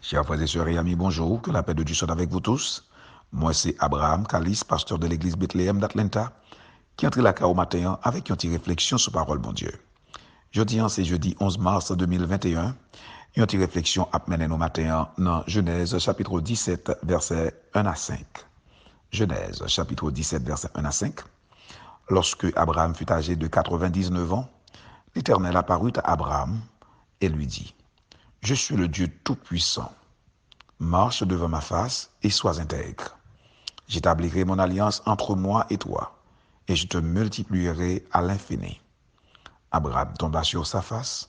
Chers frères et sœurs et amis, bonjour, que la paix de Dieu soit avec vous tous. Moi, c'est Abraham Kalis, pasteur de l'église Bethléem d'Atlanta, qui entre la au matin avec une petite réflexion sur parole, bon Dieu. Jeudi, c'est jeudi 11 mars 2021, une petite réflexion à mener au matin dans Genèse chapitre 17, versets 1 à 5. Genèse chapitre 17, versets 1 à 5. Lorsque Abraham fut âgé de 99 ans, l'Éternel apparut à Abraham et lui dit, « Je suis le Dieu Tout-Puissant. Marche devant ma face et sois intègre. J'établirai mon alliance entre moi et toi, et je te multiplierai à l'infini. » Abraham tomba sur sa face,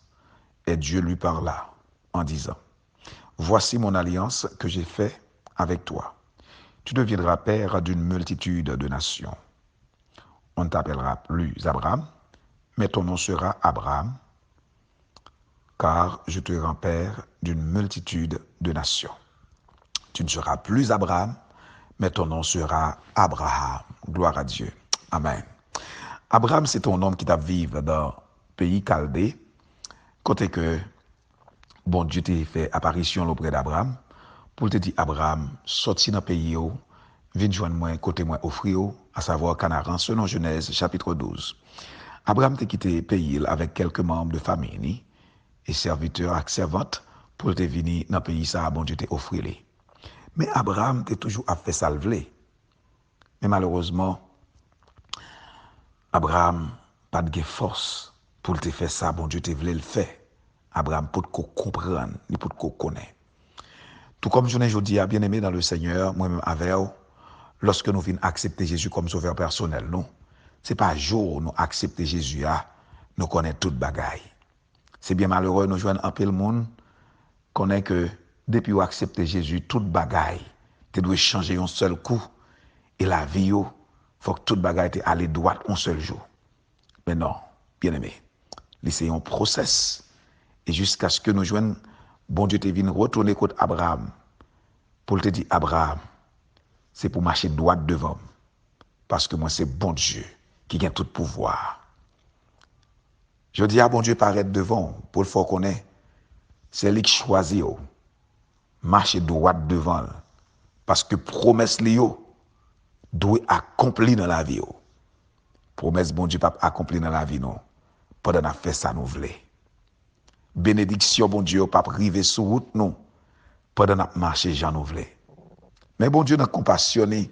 et Dieu lui parla en disant, « Voici mon alliance que j'ai faite avec toi. Tu deviendras père d'une multitude de nations. On ne t'appellera plus Abraham, mais ton nom sera Abraham, car je te rends père d'une multitude de nations. Tu ne seras plus Abraham, mais ton nom sera Abraham. » Gloire à Dieu. Amen. Abraham, c'est ton homme qui t'a vécu dans le pays Chaldée, côté que bon Dieu t'a fait apparition auprès d'Abraham, pour te dire, Abraham, sorti dans le pays, viens joindre moi, côté moi, offrir, à savoir Canaan, selon Genèse, chapitre 12. Abraham t'a quitté le pays avec quelques membres de famille, et serviteurs et servantes, pour te venir dans le pays, ça, bon Dieu t'a offert. Mais Abraham t'a toujours fait salver. Mais malheureusement, Abraham pas de force pour te faire ça, bon Dieu te voulait le faire. Abraham pour te comprendre, ni pour te connaître. Tout comme je ne dis à bien aimé dans le Seigneur, moi-même avec vous, lorsque nous venons accepter Jésus comme sauveur personnel, non, c'est pas jour où nous accepter Jésus, nous connaissons toute bagaille. C'est bien malheureux, nous jouons un peu le monde, connaît que depuis vous accepter Jésus, toute bagaille, tu dois changer un seul coup, et la vie, il faut que toute bagaille te aille droite un seul jour. Mais non, bien aimé, c'est un process. Et jusqu'à ce que nous joignons, bon Dieu te vienne retourner contre Abraham, pour te dire, Abraham, c'est pour marcher droit devant. Parce que moi, c'est bon Dieu qui a tout pouvoir. Je dis à bon Dieu paraître devant, pour le faire connaître, c'est lui qui choisit, marcher droit devant. Parce que promesse Léo doit accomplir dans la vie. Promesse bon Dieu pas accomplir dans la vie, non. Pendant qu'on fait ça, nous voulons. Bénédiction, bon Dieu, pas privé sur route, non. Pendant qu'on marche, j'en nous voulons. Mais bon Dieu n'a compassionné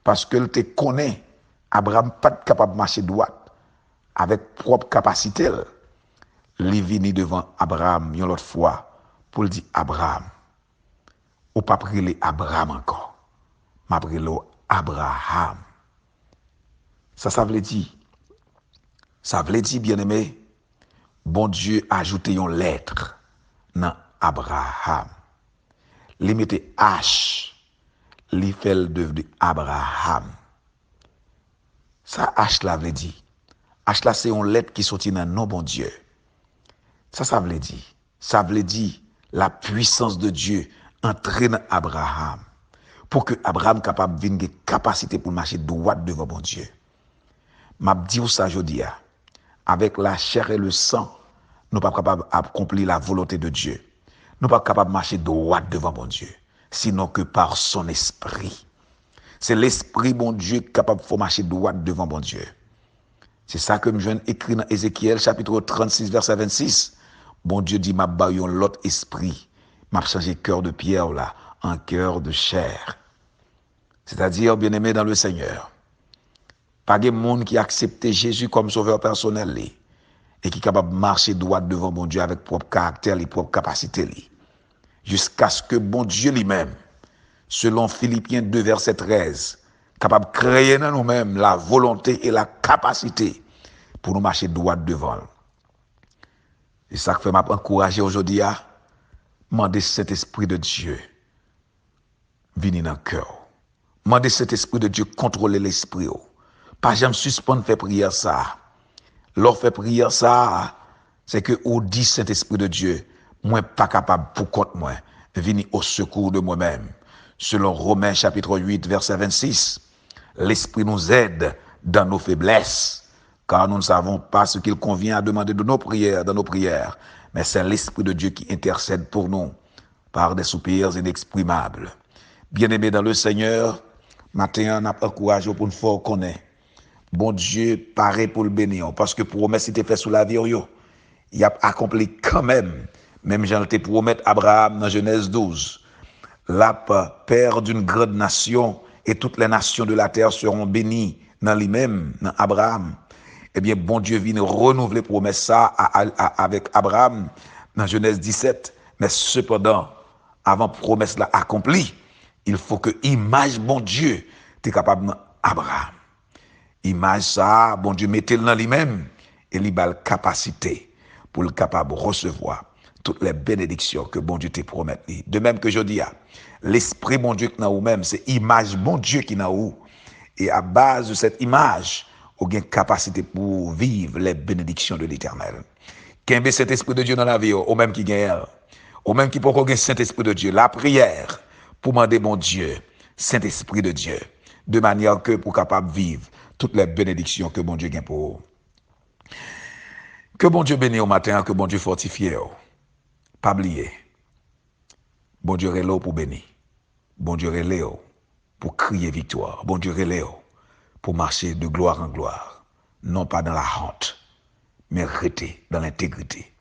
parce qu'il te connaît. Abraham pas capable de marcher droit avec propre capacité. Il venu devant Abraham une autre fois pour lui dire, Abraham, ou pas prier Abraham encore. M'a prié Abraham. Ça veut dire, bien aimé, bon Dieu a ajouté une lettre dans Abraham. Il mettait H, il fait devenir Abraham. Ça H là veut dire. H là c'est une lettre qui sortit dans nom bon Dieu. Ça veut dire. Ça veut dire la puissance de Dieu entrer dans Abraham pour que Abraham capable de venir capacité pour marcher droit devant bon Dieu. M'a dit ça aujourd'hui, avec la chair et le sang, nous pas capables d'accomplir la volonté de Dieu. Nous pas capables de marcher droit devant bon Dieu, sinon que par son esprit. C'est l'esprit bon Dieu capable de marcher droit devant bon Dieu. C'est ça que je viens écrit dans Ézéchiel chapitre 36 verset 26. Bon Dieu dit m'a baillon l'autre esprit, m'a changé cœur de pierre là en cœur de chair. C'est-à-dire bien aimé dans le Seigneur. Pas de monde qui accepte Jésus comme sauveur personnel et qui est capable de marcher droit devant bon Dieu avec propre caractère et propre capacité. Jusqu'à ce que bon Dieu lui-même, selon Philippiens 2, verset 13, capable de créer dans nous-mêmes la volonté et la capacité pour nous marcher droit devant. Et ça que fait m'encourager aujourd'hui à demander cet esprit de Dieu venir dans le cœur. Demander cet esprit de Dieu contrôler l'esprit. Pas jamais suspendre faire prière ça. L'or fait prière ça, c'est que au dit Saint-Esprit de Dieu, moi pas capable pour compte moi, venir au secours de moi-même. Selon Romains chapitre 8 verset 26, l'Esprit nous aide dans nos faiblesses, car nous ne savons pas ce qu'il convient à demander de nos prières, dans nos prières, mais c'est l'Esprit de Dieu qui intercède pour nous par des soupirs inexprimables. Bien-aimés dans le Seigneur, matin, on a encouragé pour une fois qu'on est. Bon Dieu, paraît pour le bénir, parce que promesse était fait sous la vie, il a accompli quand même. Même Jean te promet Abraham dans Genèse 12. La père d'une grande nation et toutes les nations de la terre seront bénies dans lui-même, dans Abraham. Eh bien, bon Dieu vient renouveler promesse ça avec Abraham dans Genèse 17. Mais cependant, avant promesse là accomplie, il faut que image bon Dieu t'es capable d'Abraham. Image ça, bon Dieu mettez-le dans lui-même et il a la capacité pour le capable de recevoir toutes les bénédictions que bon Dieu te promet. De même que je dis, l'esprit bon Dieu qui n'a ou même, c'est image bon Dieu qui n'a ou. Et à base de cette image, on a une capacité pour vivre les bénédictions de l'Éternel. Qu'un cet esprit de Dieu dans la vie, au même qui gagne, au même qui peut gagner Saint-Esprit de Dieu, la prière pour demander mon Dieu, Saint-Esprit de Dieu, de manière que pour capable vivre toutes les bénédictions que bon Dieu gagne pour vous. Que bon Dieu bénisse au matin, que bon Dieu fortifie. Pas oublier. Bon Dieu relève pour bénir. Bon Dieu relève pour crier victoire. Bon Dieu relève pour marcher de gloire en gloire. Non pas dans la honte, mais rester dans l'intégrité.